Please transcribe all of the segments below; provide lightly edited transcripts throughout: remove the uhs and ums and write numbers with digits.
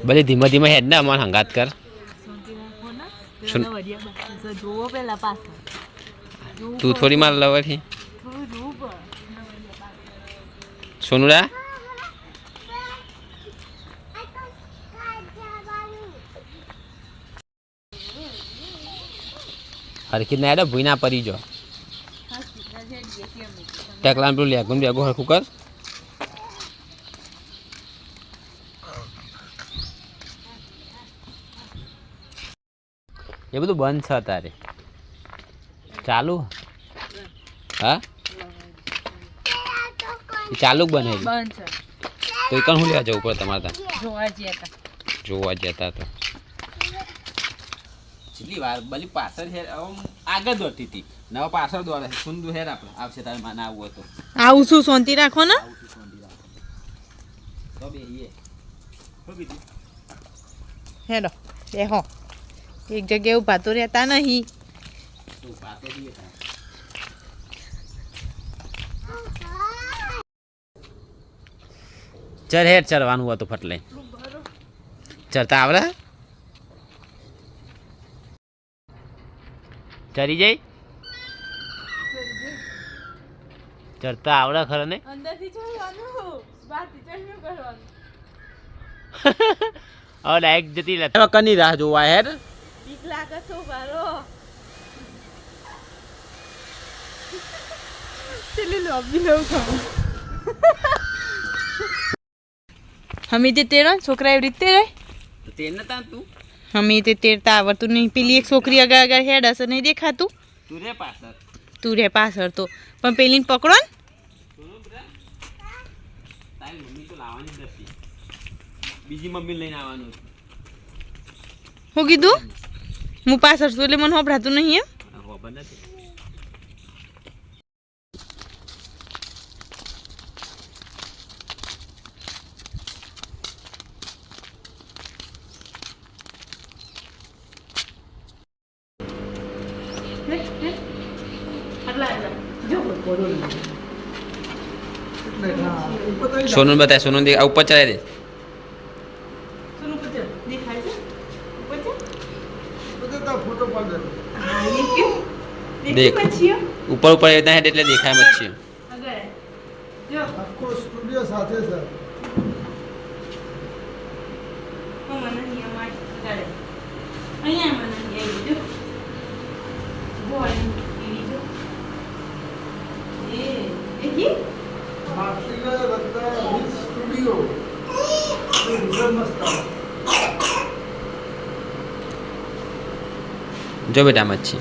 બધી ધીમે ધીમે હેડ ને અમાર હંગાત કર તું થોડી માર લવાથી સોનુરા હરખી ના ભૂઈ ના પડી જો ટેકલાન પેલું લેગું બેગું હરખું કર એ બધું બંધ છે તારે ચાલુ હા ચાલુ બને તો એ કણ હું લેવા જવું પડે તમારે જોવા જતા તો કેટલી વાર બલી પાછળ હેર આગળ દોડતી હતી નવા પાછળ દોડે સુંદર હેર આપણે આવશે તારે માને આવવું હોય તો આવું શું શાંતિ રાખો ને તો બેહીએ હેડો બેહો એક જગ્યાએ ઊભા તો રહેતા નહીં ચલ હેડ ચડવાનું હોય તો ફટ લઈ ચડતા આવડે ચડી જઈ ચડતા આવડે ખરે ને હવે ડાયરેક્ટ જતી રહે કની રાહ જોવા હેડ हमें ते तेरा छोकरा एवं रीते रहे तो तेरना ता तू हमें ते तेरता आवड़तुं नहीं पेली एक छोकरी अगर अगर हेड हसे नहीं देखातुं तू रे पाछळ तो पण पेली ने पकड़ो ने તારી મમ્મી તો લાવવાની જ નથી બીજી મમ્મી લઈને આવવાનું હું કીધું હું પાછળ છું એટલે મને હોભરાતું નહીં એમ ખબર નથી सोनू बताए सोनू देख ऊपर चढ़ा दे देख ऊपर ऊपर इतना है એટલે દેખાય મચ્છી જો આખો સ્ટુડિયો સાથે છે મને નિયમ માં કરે અહીંયા મને નિયમ જો બોલ ઈવી જો એ દેખી માર્ટિના રત્તા સ્ટુડિયો એ રિઝલ્ટ મસ્ત જો બેટા મચ્છી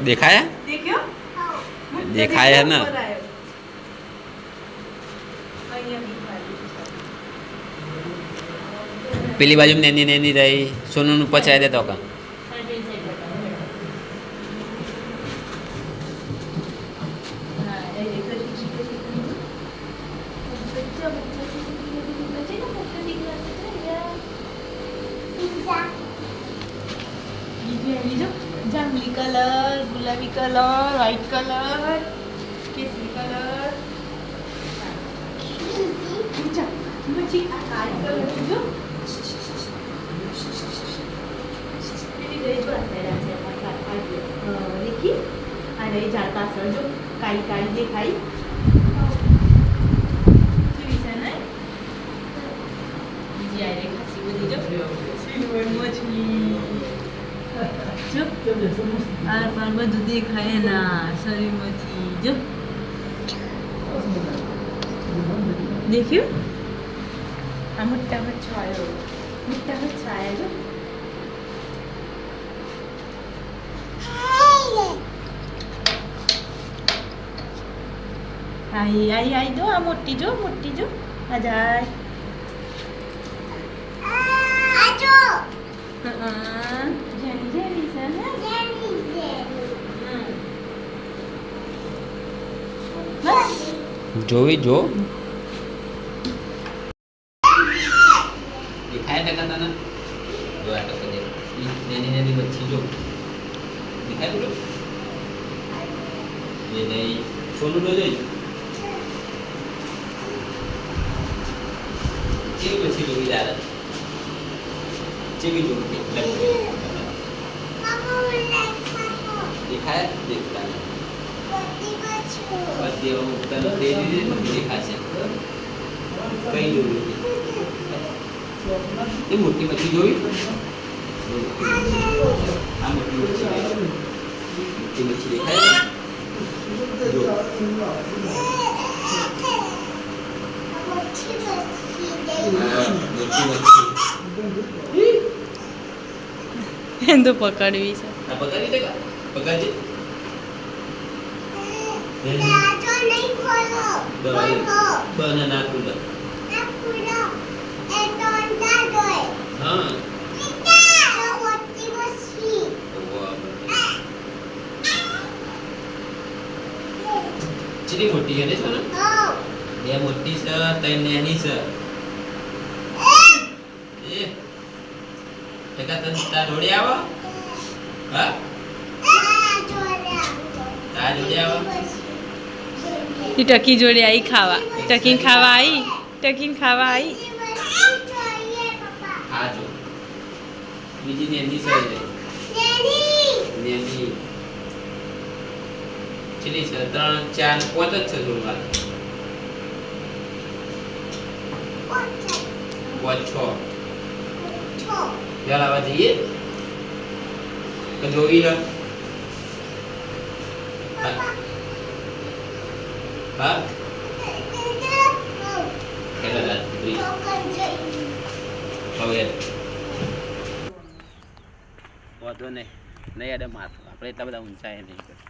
देखाया देखाया ना પેલી બાજુ નેની નેની રહી સોનું પચાવી દેતો કા जामुनी कलर गुलाबी colour white colour Kesari colour मच्छी काली कलर जो मेरी गई जो आता है ऐसे देखिए आ रही जाता सर जो काली काली दिखाई जी आ रही खासी बोली जो मछली जो आ पर બધું દેખાય ના શરીરમાંથી જો દેખ્યું આ મોટા બચ્ચો આવ્યો જો आई दो आ मोटी जो आ जाए જોવી જો દેખાય ટકા તને જો આ ટકા દે નાની નાની મચ્છી જો દેખાય બોલો ये नहीं सोनू लो जाइए ये बच्ची लोग जा रहा है भी जोड़ के देखा है देखता है बस ये उत्तर दे दीजिए देखा से कई जोड़ी ये मोटी मच्छी जोड़ी हाँ मोटी मच्छी देखा है તો પકડવી છે પકડી દેગા પકડજે બનાના કુંડા હા ચીલી મોટી છે ને સોના બે મોટી છે ત્રણ નાની છે એ ટકા તને તાર જોડે આવો હા તાર જોડે આવો એ ટકી જોડે આવી ખાવા ટકીને ખાવા આવી ટકીને ખાવા આવી હા જો બીજી નાની છે નાની ચીલી છે 3 4 5 જ છે જોડવા 6 ચાલ આવા જઈએ તો જોઈ લો હા કેટલા દાંત હવે વાંધો નહીં યાદ માર આપણે એટલા બધા ઊંચા એ નહીં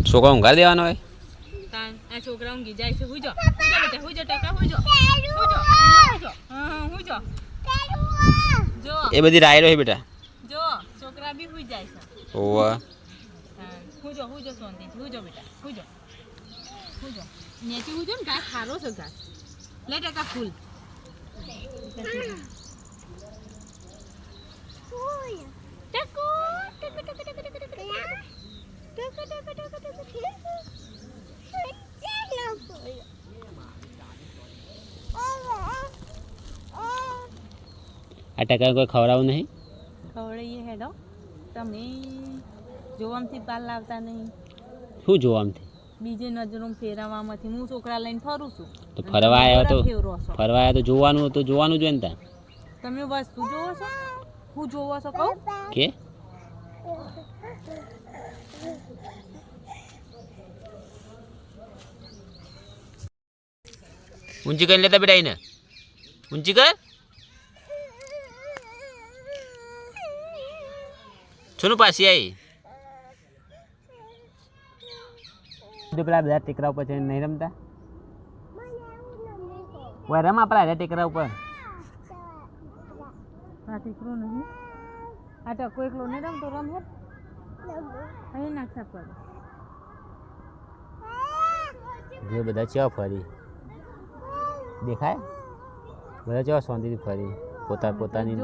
છોકરા ઊંઘાર દેવાનો હોય આ છોકરા ઊંઘી જાય છે હુજો બેટા હુજો ટકા હુજો હુજો હુજો જો એ બધી રાયડો છે બેટા જો છોકરા બી હુઈ જાય છે ઓવા હુજો હુજો સોંતી હુજો બેટા હુજો હુજો નેચી હુજો ને ઘાસ ખારો છે ઘાસ લે ટકા ફૂલ આ ટકા કોઈ ખવડાવું નહીં ખવડાવીએ હેડો તમે જોવામથી પાલ લાવતા નહીં શું જોવામથી બીજે નજરો ફેરવવામાંથી હું છોકરા લઈને ફરું છું તો ફરવા આવ્યો તો જોવાનું તો જોવાનું જોઈએ ને તા તમે વસ્તુ જોવો છો હું જોવો છો કહું કે ઊંચી કરી લેતા બેટા એને ઊંચી કર છોનું પાછી આવી પેલા બધા ટેકરા ઉપર છે નહીં રમતા રમ આપણા ટેકરા ઉપર આ ટેકરો નહીં આ ટકો એકલો નહીં રમતો રમ હેત અહીં નાખતા પડે જે બધા ચેવા ફરી દેખાય બધા ચેવા શાંતિથી ફરી પોતાની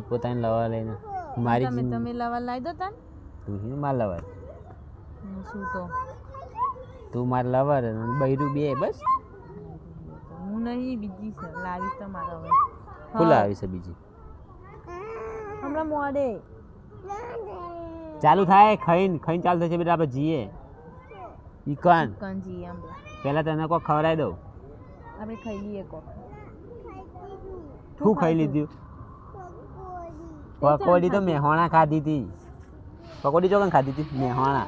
પોતાની લવા લઈને મારી તમે લવા લાવી દો તાન તું માર લવર શું તો તું માર લવર બૈરું બે બસ હું નહીં બીજી છે લાવીશ તમારા હવે ફૂલ આવી છે બીજી હમણાં મોડે ચાલુ થાય ખાઈને ચાલુ થશે બેટા આપણે જઈએ ઈકન જઈએ પહેલાં તને કોઈ ખવડાવી દઉં આપણે ખાઈ લઈએ કોક શું ખાઈ લીધું પકોડી તો મેહોણા ખાધી હતી પકોડી ચોકન ખાધી હતી મેહોણા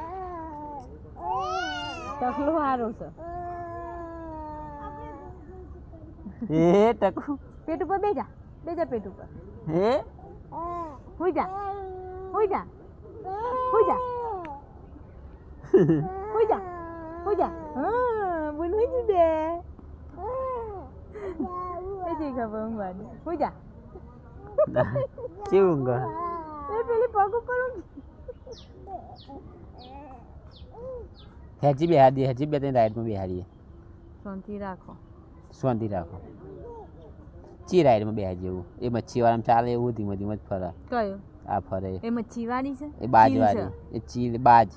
ટકલો સારો છે એ ટકુ પેટ ઉપર બેજા પેટ ઉપર હે હુઈ જા હા બોલ હુઈ જી બે જે ખબર ઊંઘવાની હું જા કેવું ઊંઘ એ પેલી પગ ઉપર હેજી બેહાડી હેજી બે ત્રણ રાઈડમાં બેહાડીએ શાંતિ રાખો ચી રાઈડમાં બેહાડી જેવું એ મચ્છીવાળામાં ચાલે એવું ધીમે ધીમે જ ફરે કયો આ ફરે એ મચ્છીવાળી છે એ બાજવાળી એ ચીલ બાજ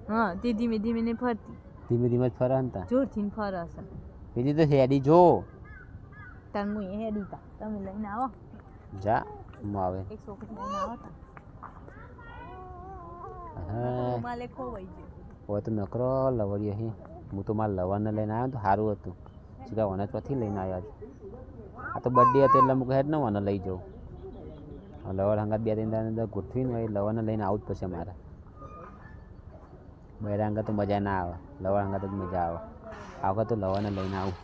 હા તે ધીમે ધીમે ને ફરતી ધીમે ધીમે જ ફરે ને તા જોરથી ફરે છે પેલી તો હેડી જો તાર હું એ હેડી તા તમે લઈને આવો જા હું આવે એક છોકરી લઈને આવો તા હા માલે ખોવાઈ ગયો હોય તો નકરો લવડ્યો હે હું તો મારા લવરને લઈને આવ્યો તો સારું હતું સીધા વને ચોથી લઈને આવ્યા આ તો બર્થડે હતો એટલે હું કહે ને વને લઈ જાઉં લવર હંગાત બે ત્રણ અંદર ગોઠવીને હોય લવરને લઈને આવું જ પછી મારે બહેરા હંગાત તો મજા ના આવે લવર હંગાત જ મજા આવે આ વખત તો લવરને લઈને આવું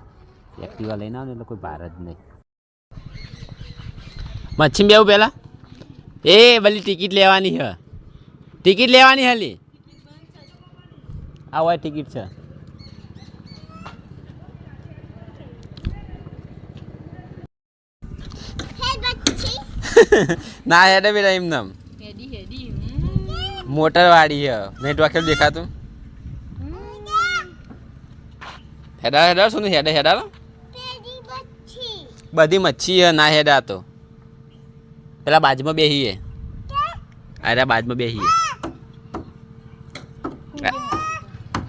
એક્ટિવા લઈને આવું ને એટલે કોઈ બહાર જ નહીં મચ્છી બેવું પહેલાં એ ભલી ટિકિટ લેવાની હ ટિકિટ લેવાની હલી આ હોય ટિકિટ છે ના હેડે બેટા એમ નામ મોટર વાળી હ નેટ વાકેલ દેખાતું હેડા હેડા શું હેડે હેડા બધી મચ્છી હ ના હેડા તો પેલા બાજમાં બેહીએ અરે બાજમાં બેહીએ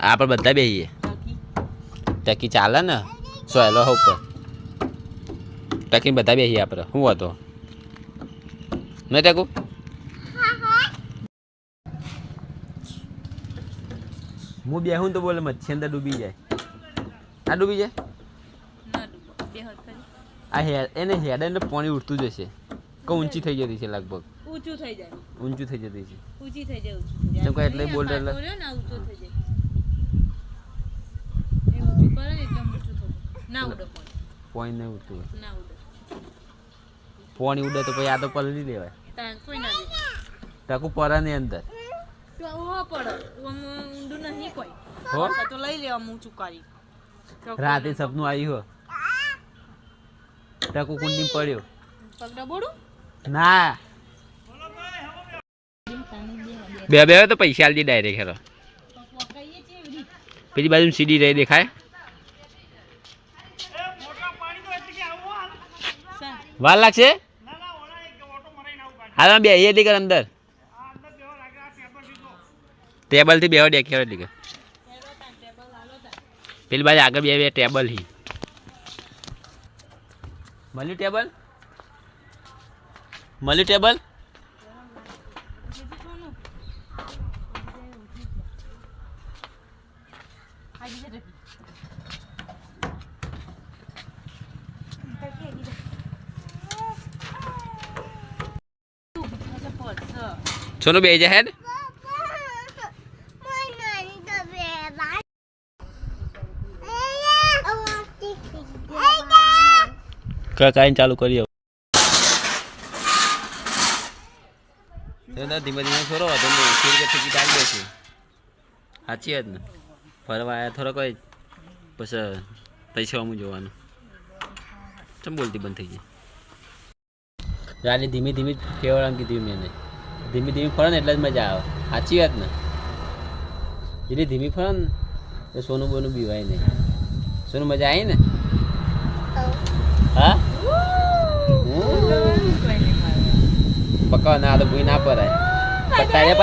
આપણે બધા બેહીએ ટકી ચાલે ને સોયલો હો ઉપર ટકી બધા બેહીએ આપણે શું હતો નહીં ટકું હું બેહું તો બોલે મચ્છી અંદર ડૂબી જાય આ ડૂબી જાય આ એને હેડ એટલે પાણી ઉઠતું જશે કે ઊંચી થઈ જતી છે લગભગ ઊંચું થઈ જાય ઊંચું થઈ જતી છે ઊંચી થઈ જાય કેમ કે એટલે બોલ એટલે ઊંચું થઈ જાય એ ઊંચું કરે ને એકદમ ઊંચું થઈ ના ઉડે પાણી નહીં ઉડતું ના ઉડે પાણી ઉડે તો પછી આ તો પલળી લેવાય કોઈ ના દે ટકું પરા ની અંદર તો હો પડો ઊંડું નહીં કોઈ હો તો લઈ લેવા ઊંચું કરી રાતે સપનું આવ્યું હો ટકું કુંડી પડ્યો પગડા બોડું ના બે બે તો પૈસા આલજી ડાયરેક્ટ હેરો પેલી બાજુ સીડી રહી દેખાય વાર લાગશે હા બે એટલી કર અંદર ટેબલ થી બેહો દેખ્યો એટલી કર પેલી બાજુ આગળ બે ટેબલ હી મળ્યું ટેબલ સોનું બે જા હેડ કાઈ ચાલુ કરી ધીમે ધીમે છોરો હતો ટિકિટ આવી દેશે સાચી વાત ને ફરવા આવ્યા થોડો કોઈ પછી પૈસા અમુક જોવાનું ચમ બોલતી બંધ થઈ ગઈ રાની ધીમે ધીમે કેવડામ કીધું મેં ધીમે ધીમે ફરે ને એટલે જ મજા આવે સાચી વાત ને એટલે ધીમી ફરે ને તો સોનું બોનું બીવાય નહીં સોનું મજા આવી ને હા પકડ ના તો ભૂઈ ના પરાય પટ્ટા રે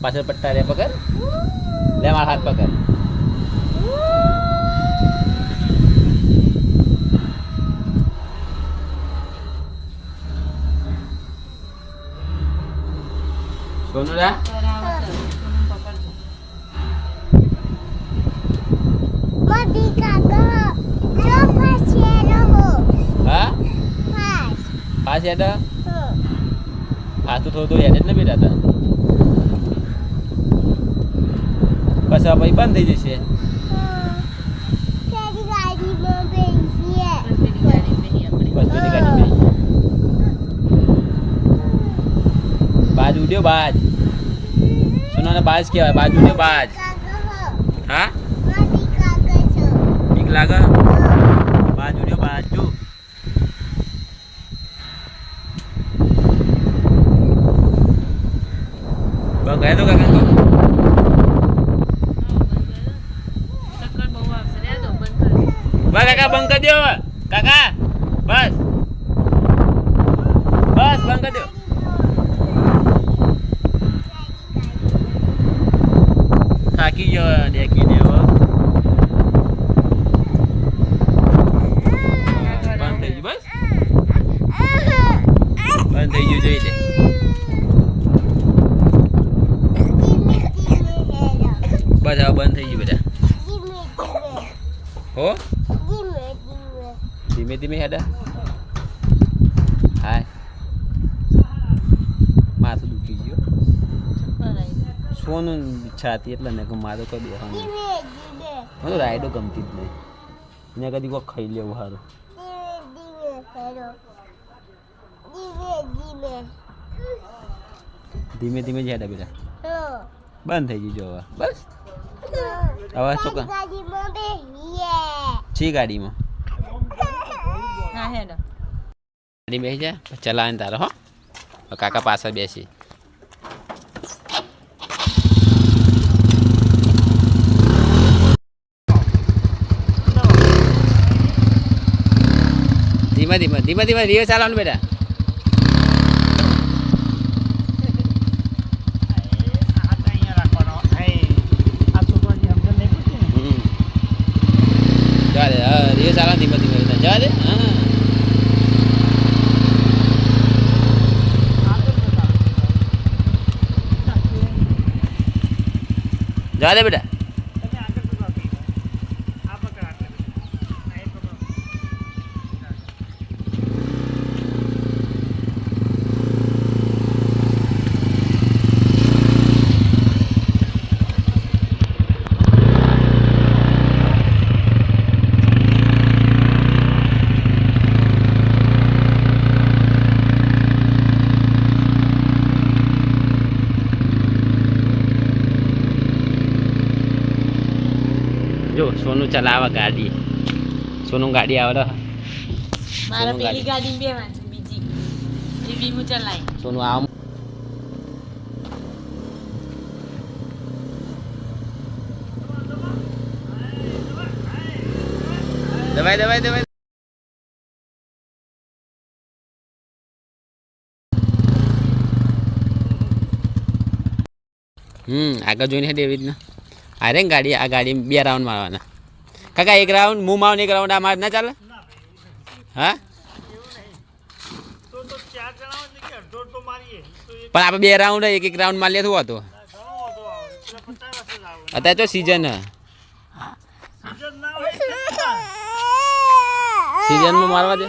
પાછળ પટ્ટા રે પકડ લે મારા હાથ પકડ સોનું રા હા પાસ હેડ પાછું થોડું હેડ જ ને બેટા તા બસ હવે પછી બંધ થઈ જશે બાજ ઉડ્યો બાજ સોનાને બાજ કહેવાય બાજ ઉડ્યો બાજ હા ઠીક લાગે બાજ ઉડ્યો બાજ જો મંગાય તો કાકા તો ચક્કર બહુ આવશે રે તો બંધ કરી બસ કાકા બંધ કરી દો કાકા બસ બસ બંધ કરી દો થાકી ગયો દેખીને હવે બંધ થઈ ગયું બસ બંધ થઈ ગયું જોઈ લે બસ હવે બંધ થઈ ગયું બેટા હો ધીમે ધીમે હેડા હાય માથું દુખી ગયો સોનું ઈચ્છા હતી એટલે ને કે મારે કોઈ દેવાનું મને રાઈડો ગમતી જ નહીં ને કદી કોઈ ખાઈ લેવું સારું ધીમે ધીમે જ હેડા બેટા બંધ થઈ ગયું જો હવે બસ હવે ચોક્કસ છી ગાડીમાં હા હેડો ગાડી બેસી જા ચલાવે તારો હો કાકા પાછળ બેસી ધીમે ધીમે ધીમે ધીમે રીવે ચાલવાનું બેટા જવા દે રીવે ચાલવાનું ધીમે ધીમે જવા દે હા જવા દે બેટા જો સોનું ચલાવે ગાડી સોનું ગાડી આવડે મારા પેલી ગાડી બે વાંચે બીજી એ બી હું ચલાઈ સોનું આવ દવાઈ દવાઈ દવાઈ આગળ જોઈને હે એવી રીતના આ રે ગાડી આ ગાડી 2 રાઉન્ડ મારવાના કાકા 1 રાઉન્ડ હું મારું 1 રાઉન્ડ આ માર ના ચાલે હા પણ આપણે 2 રાઉન્ડ 1 રાઉન્ડ માર લે શું હતો અત્યારે તો સીઝન હે સીઝનમાં મારવા દે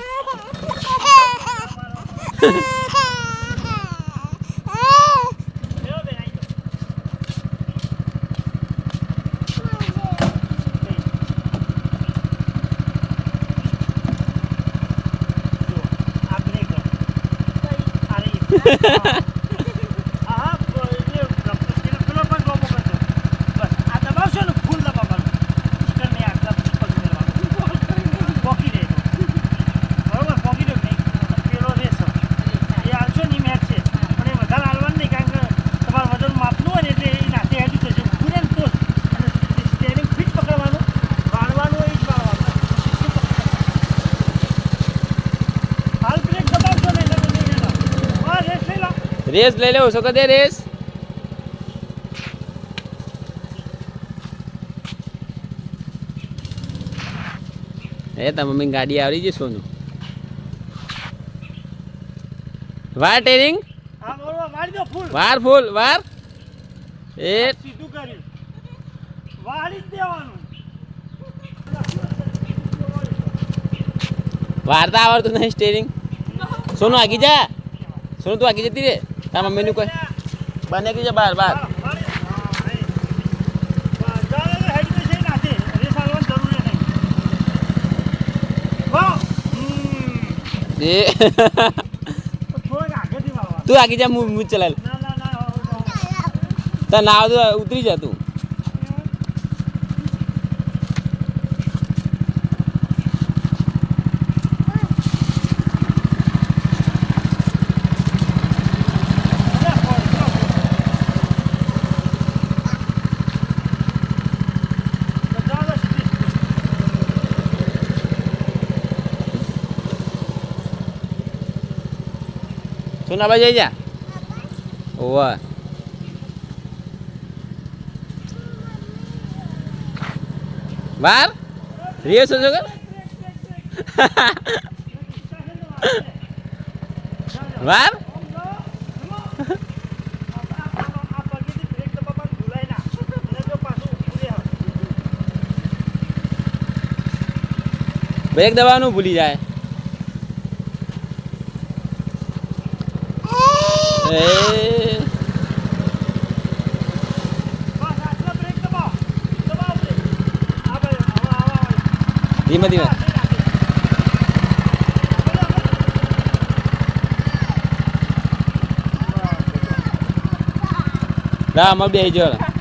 રેસ લઈ લેવો છો કદે રેસ એ તા મમ્મી ગાડી આવડી છે સોનું વાર ટેરિંગ હા બોલો મારી દો ફૂલ વાર ફૂલ વાર એ સીધું કર્યું વાળી જ દેવાનું વારતા આવડતું નહીં સ્ટેરિંગ સોનું આગી જા સોનું તું આગી જતી રે તાર મમ્મીનું કોઈ બને કે છે બાર બાર એ તું આગી જા હું ચલાવ તાર નાવ તો ઉતરી જા તું સોના બાજુ જઈ જા ઓવા બાર રિયો છો કર બાર બ્રેક દબાવવાનું ભૂલી જાય ધીમે ધીમે રા માં બે જો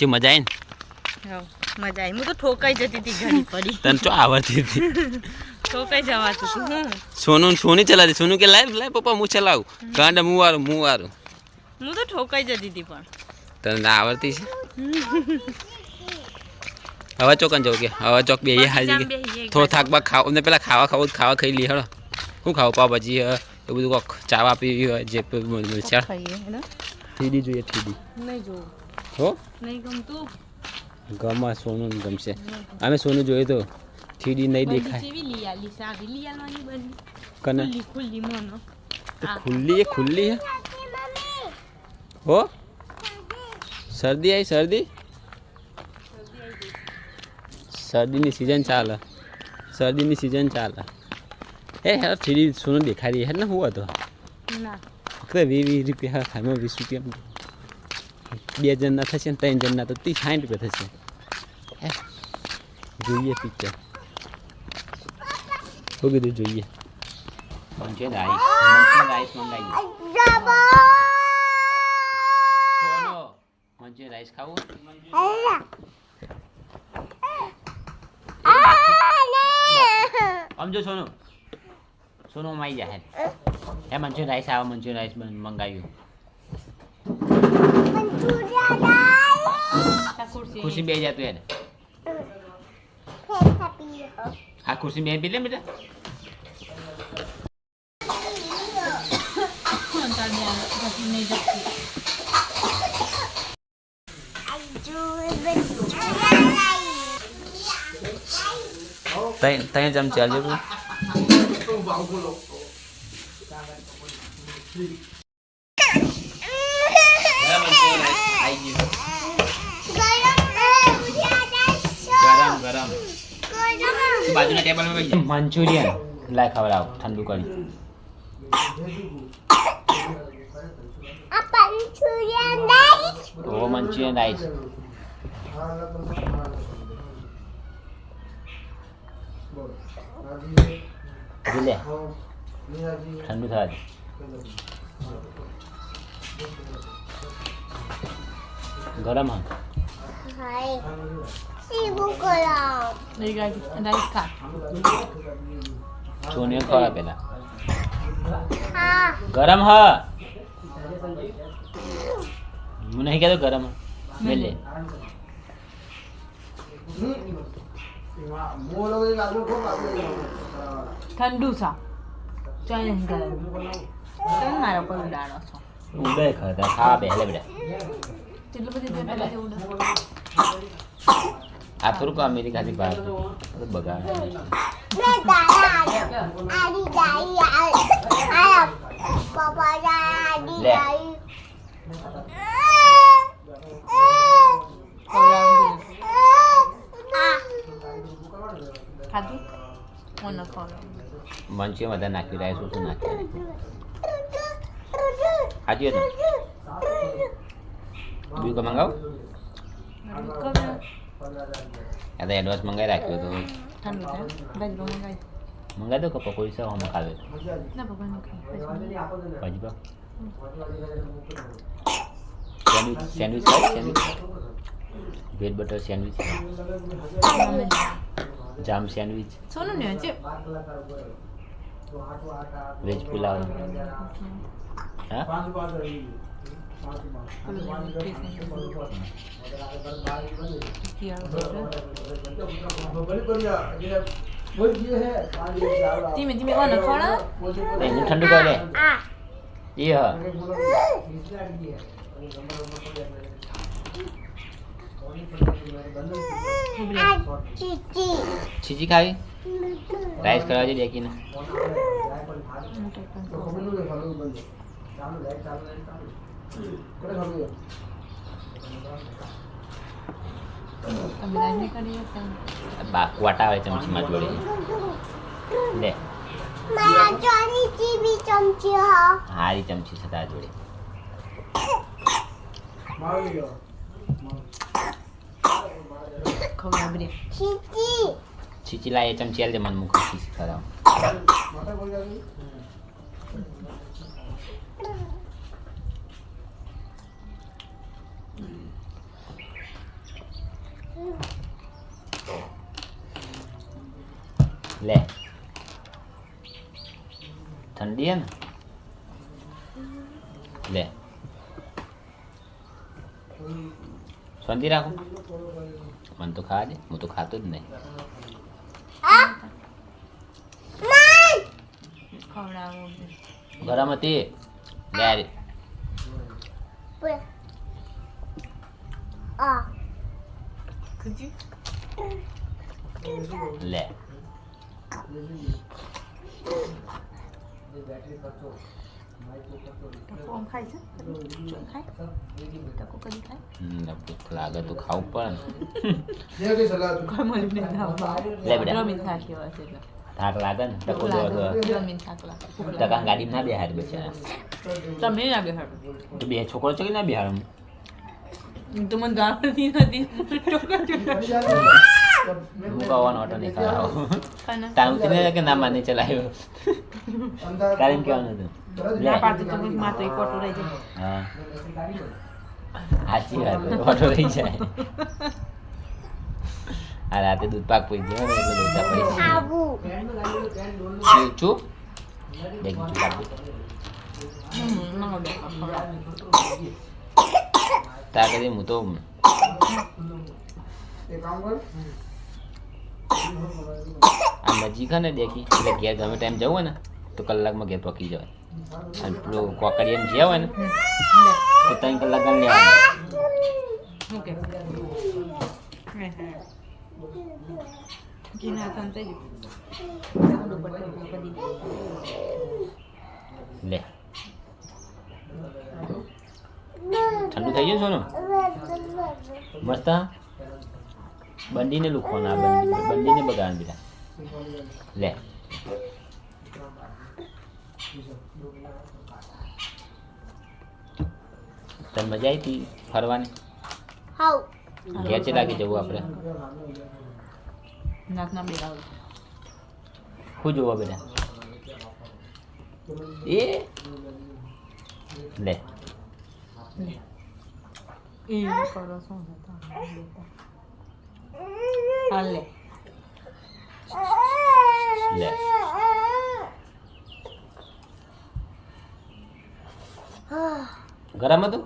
મજા આવી ને મજા આવી હું તો ઠોકાઈ જતી હતી ઘણી પડી તને તો આવડતી હતી ઠોકાઈ જવાતું હતું હું સોની ચલાવતી સોનું કે લાય લાય પપ્પા હું ચલાવું ગાંડા હું વારું હું તો ઠોકાઈ જતી હતી પણ તને ના આવડતી છે હવા ચોક જવું કે હવા ચોક બે હાજી કે થોડો થાક બાક ખાવ ને પેલા ખાવા ખાઈ લી હળો શું ખાવ પાવભાજી એ બધું કોક ચાવા પીવી હોય જે ચાલ થ્રીડી જોઈએ થ્રીડી નહીં જોવું હો નહીં ગમતું ગમા સોનું ગમશે અમે સોનું જોઈએ તો થ્રીડી નહીં દેખાય કને ખુલ્લી ખુલ્લી હે હો શરદી આવી શરદીની સિઝન ચાલે હે હેર થ્રીડી સોનું દેખાડી હે ને હું હતો ફક્ત 20 રૂપિયા ખામાં 20 રૂપિયા 2 જણના થશે ને 3 જણના તો 60 રૂપિયા થશે જોઈએ પિક્ચર શું કીધું જોઈએ મંચુરિયન રાઈસ મંગાવી મંચુરિયન રાઈસ ખાવું સમજો સોનું આવી જાય હે મંચુરિયન રાઈસ આવે મંચુરિયન રાઈસ મંગાવ્યું ખુરશી બે જતું એને આ ખુરશી બે પી લે બેટા તઈ ચમચી આલજો બાજુના ટેબલમાં બેસી મંચુરિયન લાય ખવડાવ ઠંડુ કરી ઓ મંચુરિયન રાઈસ લે ઠંડુ થવા દે ગરમ હા છોને ખવા પેલા ગરમ હ હું નહીં કહેતો ગરમ મેં લે ઠંડુ સા ચાલ નહીં ગરમ તમે મારા પર ઉડાડો છો ઉડે ખાતા ખા બે લે બેટા કેટલું બધી દે પેલા ઉડે આ થોડુંક અમેરિકાથી બહાર બગાડ લે ખાધું મને ખવડાવ મંચીઓ બધા નાખી રહ્યા શું શું નાખ્યું હાજી હતું બીજું કા મંગાવ આ તો એડવાન્સ મંગાવી રાખ્યો તો ઠંડુ થાય બાજુ મંગાવી મંગાવી દો કે પકોડી સૌ હમણાં ખાવે ના ભગવાન ભાજી પાવ સેન્ડવિચ ખાય સેન્ડવિચ બ્રેડ બટર સેન્ડવિચ જામ સેન્ડવિચ સોનું ને છે વેજ પુલાવ હા ધીમે ધીમે કોને ખવડાવ એનું ઠંડુ કરી લે એ હા છીજી ખાવી રાઈસ કરવા જઈએ દેખીને વાટા આવે ચમચીમાં જોડે લે હારી ચમચી છે તારા જોડે ખવડાવ છીચી લાય ચમચી આલ દે મને મુખ છીચી ખરાવ લે ઠંડી હે ને લે શાંતિ રાખો મને તો ખા દે હું તો ખાતો જ નહીં ખવડાવો ગરમ હતી લે ખુજી લે કોમ ખાય છે ખાય ટકો કરી ખાય ભૂખ લાગે તો ખાવું પડે કોઈ મળી નહીં લે બેટા રમીન થાકી હોય છે થાક લાગે ને ટકો રમીન થાક લાગે ટકા ગાડી ના બેહાર બચારા તમે ના બેહાડ તો બે છોકરો છે કે ના બેહાર તો મને ગાળતી નથી હું કહેવાનો ઓટો નહીં કરાવો તારું તેને કે ના માને ચલાવ્યો કારણ કહેવાનું હતું ના પાડતી તો માત્ર એક ઓટો રહી જાય હા સાચી વાત ઓટો રહી જાય આ રાતે દૂધ પાક પડી જાય ને એટલે લોચા પડી જાય ચૂપ દેખ ચૂપ તા કરી હું તો આ નજીક ને દેખી એટલે ઘેર ગમે ટાઈમ જવું હોય ને તો કલાકમાં ઘેર પકી જવાય અને પેલો કોકડિયાને જ્યાં હોય ને તો 3 કલાક ગણ લેવાનું લે ઠંડુ થઈ ગયું સોનું મસ્ત બંડીને લુખવાના બંડીને બગાડ દીધા લે તને મજા આવી હતી ફરવાની ઘેર છે લાગી જવું આપણે નાકના બેરાવ શું જોવા બધા એ લે એ કરો શું હતા હાલ લે લે ગરમ હતું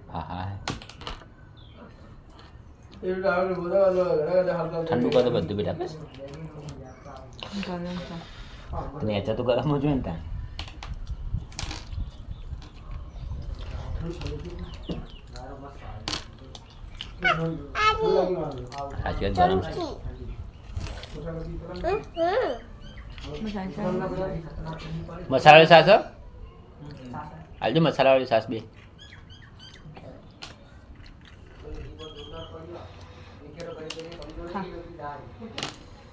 હા હા ઠંડુ કરો બધું બેટા બસ નેચા તો ગરમ જ હોય ને ત્યાં સાચી વાત ગરમ છે મસાલાવાળી સાસ હાલજો મસાલાવાળી સાસ બે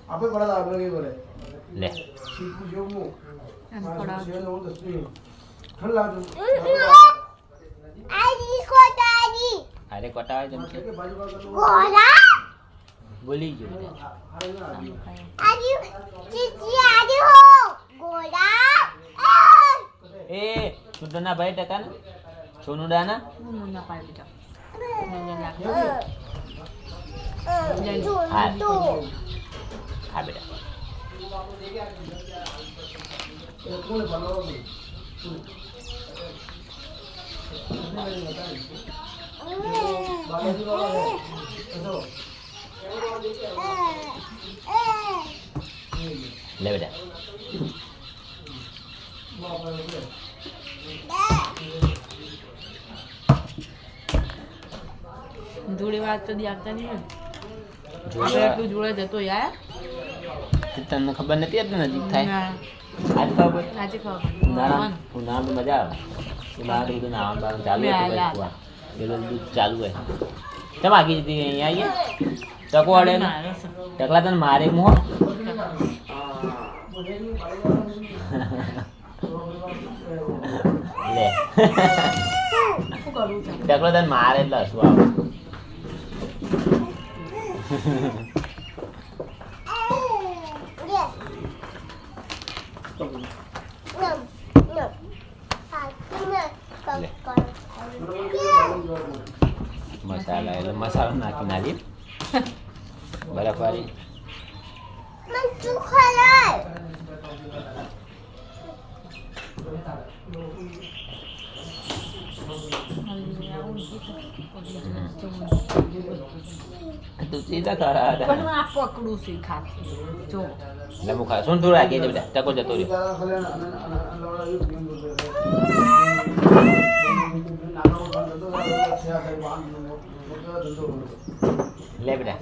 આપણે પડે આપણે કઈ પડે લે શીખું જેવું અરે કોટા આવે જમશે બોલી ગયો એ સુડના ભાઈ ટકા ને સોનું દાના હા બેટા લે બેટા જોડે વાત તો આપતા નહીં એટલું જોડે જતો યાર તને ખબર નથી આપને નજીક થાય આજ ખબર ઉનાળામાં મજા આવે એ બહાર બધું નાવાનું બાર ચાલુ પેલું દૂધ ચાલુ હોય તમે આગી જતી અહીંયા આવીએ ટકો અડે ટકલા તને મારે મો લે ટકલો તને મારે એટલે હસવું આવે મસાલા એટલે મસાલો નાખી નાખી બરફ વાળી તું સીધા ખરા હતા પણ આ પકડું શીખાતી જો એટલે મુખા શું થોડું રાખીએ છે બેટા ટકો જતો રહ્યો લે બેટા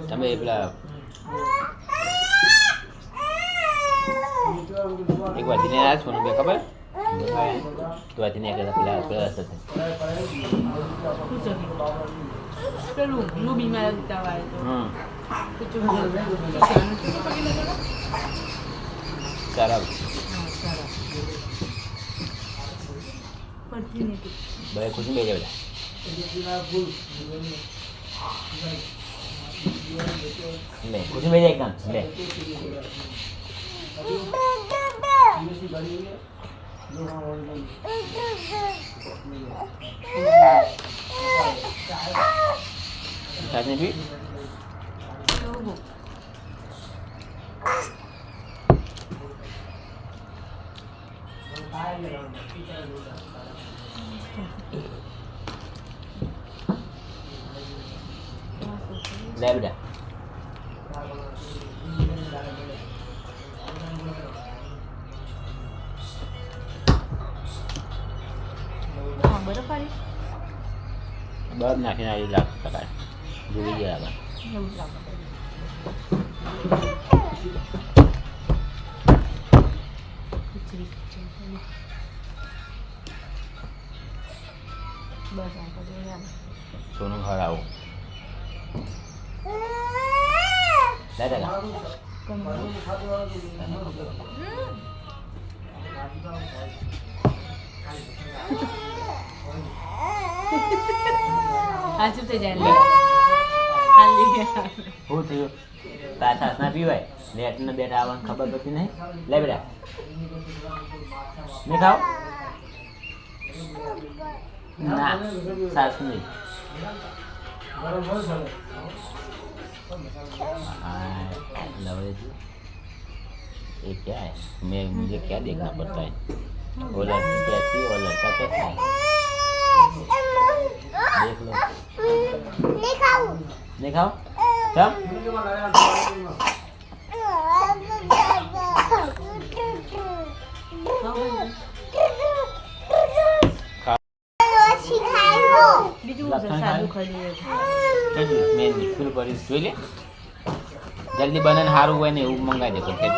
તમે પેલા એક વાર દિને આ સોનું બે ખબર તો આ દિને પેલા પેલું નું બીમાર દવા સારા બે ખુશી બે જાય લે ખુશી બે જાય એકદમ લે સાસને બી લે બેટા બરફ વાળી બરફ નાખીને આવી લાગ શકાય જોઈ ગયા આગળ એવું લાગે બસ સોનું ઘર આવું લે દાદા આ ચૂપ થઈ જાય હાલી ગયા શું થયું તાર સાસ ના પીવાય નેટ ને બેટ આવવાની ખબર પડતી નહીં લે બેટા નહીં ખાવ ના સાસ નહીં लवड़े ये क्या है मैं मुझे क्या देखना पड़ता है वो लड़की कैसी और लड़का कैसा है देख लो नहीं खाओ तब બીજું સાદું ખાઈ મેં નિકુલ કરી જોઈ લે જલ્દી બને ને સારું હોય ને એવું મંગાવી દે પછી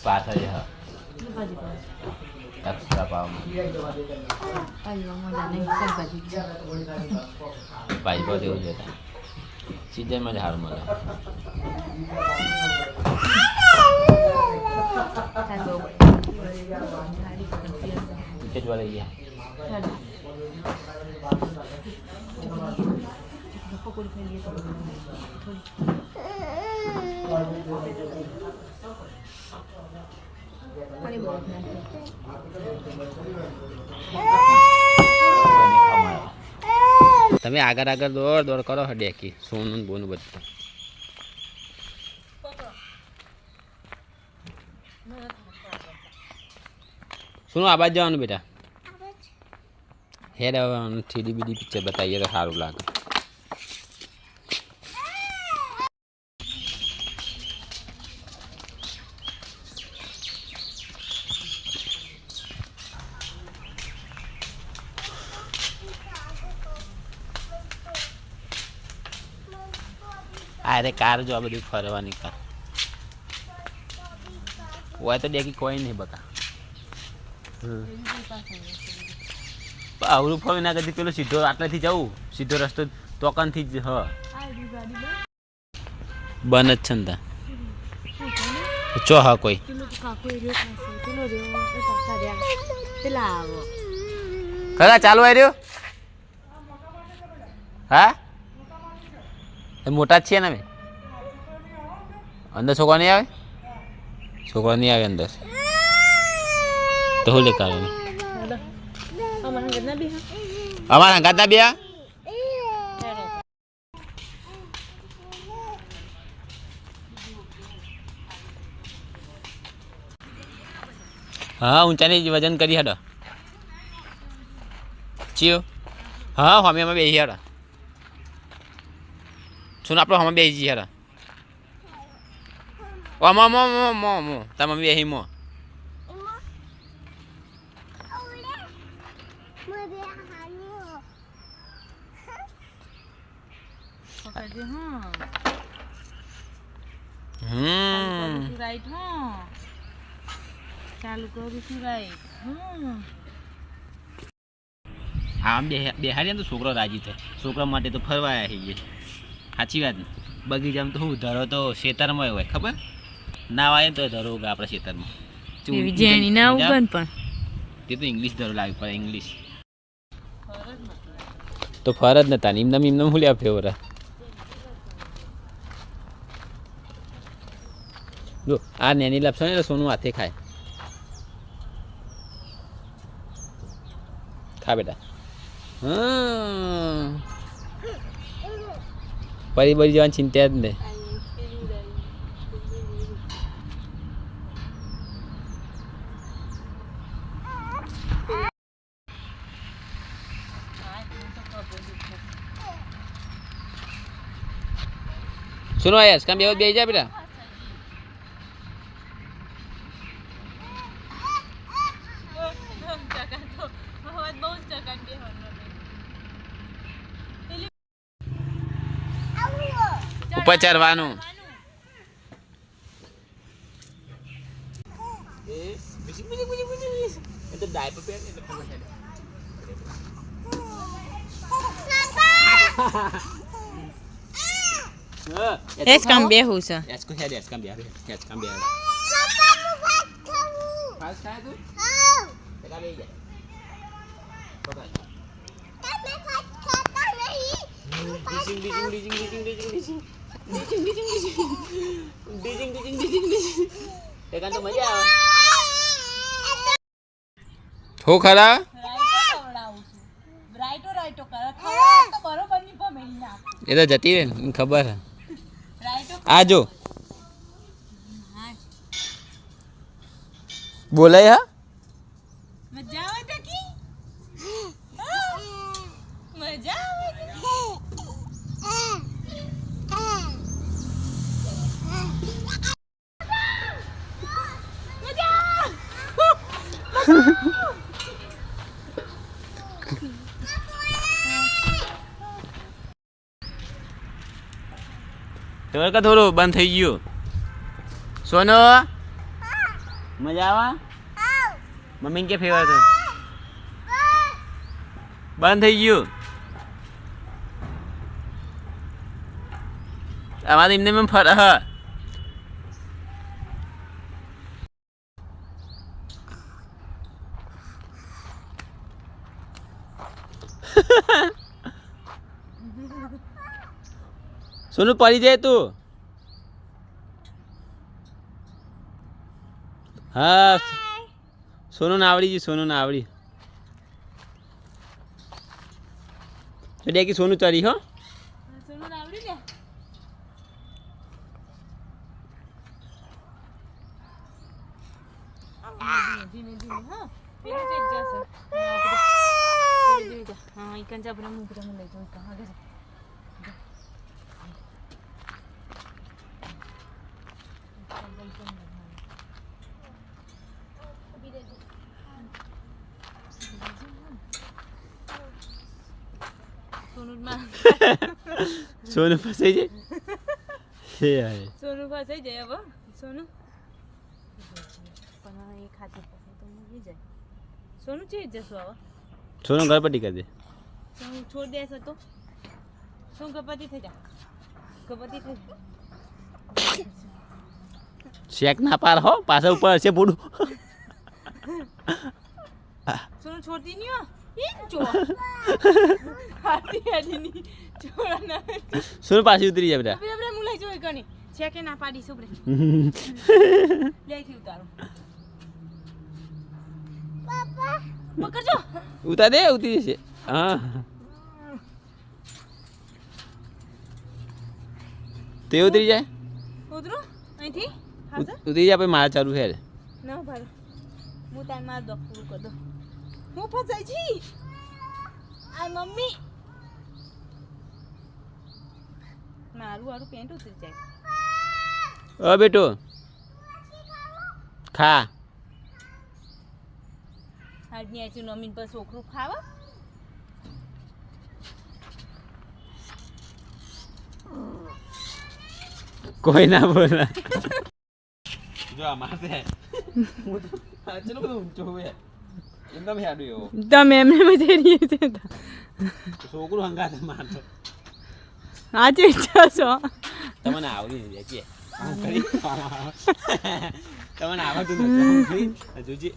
પાછળ હા એક્સ્ટ્રા પાવ ભાઈ બહુ એવું છે સીઝનમાં જ સારું મળે टिकट वाले ये તમે આગળ આગળ દોડ દોડ કરો હડેકી સોનું બોનું બધું सुनो आवाज जवान बेटा हेड थ्री डी पिक्चर बताइए तो सारू लागे अरे कार जो बड़ी फरवानी कार वो तो देखी कोई नहीं बता આવડું ફળ ના કદી પેલો સીધો આટલાથી જવું સીધો રસ્તો તોકનથી જ હ બન જ છે ને ચો હા કોઈ ખરા ચાલુ આવી રહ્યો હા મોટા જ છીએ ને અમે અંદર છોકરા નહીં આવે છોકરા નહીં આવે અંદર તો હું લેकर आऊँ हमारा हंगात ना बिया हाँ ऊंचा नहीं वजन करी हड़ा चियो हाँ हमें बेही हड़ा सुन आप हमें बेही हड़ा ओ मो मो मो मो मो तब मम्मी बेही मो રાઈટ હા ચાલુ કરું છું રાઈટ આમ બેહાડીએ ને તો છોકરો રાજી થાય છોકરા માટે તો ફરવા આવી ગઈ સાચી વાત ને બગીચામાં તો શું ધરો તો ખેતરમાં હોય ખબર ના આવે તો ધરો ઉગે આપણા ખેતરમાં જેણી ના ઉગન પણ તે તો ઇંગ્લિશ ધરો લાવી પડે ઇંગ્લિશ તો ફરજ નતા એમને હું લે ફેવરા જો આ નેની લાપસો ને સોનું હાથે ખાય ખા બેટા હા પરી બરી જવાની ચિંતા જ નહીં सुनो आयस काम बेवत बेही जा बेटा ऊपर चढ़वानो तो डायपर पे એસ કામ બેહું છે એસકો હેડ એસકામ બે એસકામ બે ફાસ્ટ ખાય તું પેલા બે જાય પકડ ડીજિંગ તો મજા આવે હો ખરા એ તો જતી રહે ને ખબર હે આ જો બોલાય હા મજા આવે ટકી મજા આવે તમારે થોડું બંધ થઈ ગયું સોનો મજા આવે મમ્મી કે ફેવર તો બંધ થઈ ગયું અમારે એમને એમ ફર હ સોનું પડી જાય તું હા સોનું ના આવડી ગયું સોનું ના આવડી એટલે કે સોનું ચડી હો સોનું આવડી ને ધીમે ધીમે હા પેલું જ જશે હા ઈકન જા આપણે મુકરા લઈ જાઉં કહા ગજે સોનું ફસાઈ જાય સોનું ફસાઈ જાય હવે સોનું પણ એ ખાતી તો મૂકી જાય સોનું છે જશો હવે સોનું ગણપતિ કરી દે સોનું છોડ દેશે તો શું ગણપતિ થઈ જા ગણપતિ થઈ જા શેક ના પાર હો પાછા ઉપર હશે પૂડું સોનું છોડતી નહીં હો ઈ જો ખાતી આડીની છોડા ના સોનું પાછી ઉતરી જાય બેટા આપણે મુલાઈ જોઈ કણી છે કે ના પાડી સુબરે લેથી ઉતારો પાપા પકડજો ઉતાર દે ઉતરી જશે હા તે ઉતરી જાય ઉતરો અહીંથી ઉતરી જાય પછી મારા ચાલુ છે ના ભાઈ હું તાર માર દો પૂરું કર દો હું ફસાઈ છી આ મમ્મી મારું વાળું પેન્ટ ઉતરી જાય ઓ બેટો ખા આજની આચી નમીન પર છોકરું ખાવા કોઈ ના બોલે જો આ માથે ચલો બધું ઊંચો હોય એકદમ યાદ એવો તમે એમને મજા રહી છે છોકરું હંગાતે મારતો આજે ઈચ્છા છો તમને આવડી નહીં જાય આમ કરી તમને આવડતું નથી આમ કરી જોજી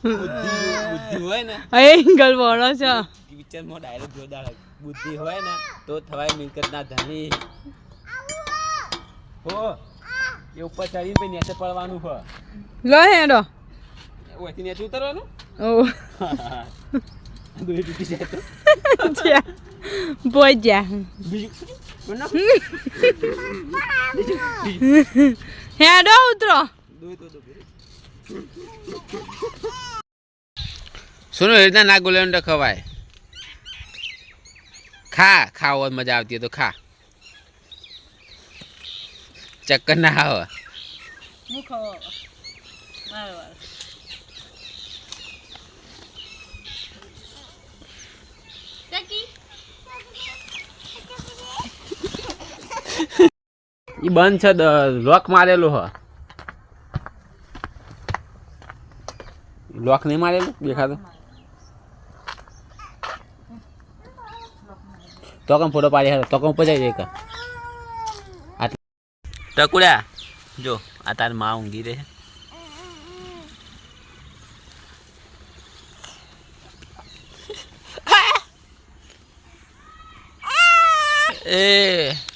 બુદ્ધિ હોય ને એંગલ વાળો છે પિક્ચરમાં ડાયરેક્ટ જોરદાર બુદ્ધિ હોય ને તો થવાય મિલકત ના ધણી હો એ ઉપર ચડીને પછી નીચે પડવાનું હોય લો હેડો ઓયથી નીચે ઉતરવાનું ઓ દોરી તૂટી જાય તો બોજા બીજું હેડો ઉતરો સુનો એ રીતના ના ગોલેન્ડ ખવાય ખા ખાવા મજા આવતી હોય તો ખા ચક્કર ના આવે હું ખાવા મારો વાળો ઈ બંધ છે લોક મારેલું હ લોક નહીં મારેલું દેખાતો તો કેમ ફોટો પાડી હાલ તો કેમ ઉપર જઈ કા ટકુડા જો આ તાર માં ઊંઘી રહે એ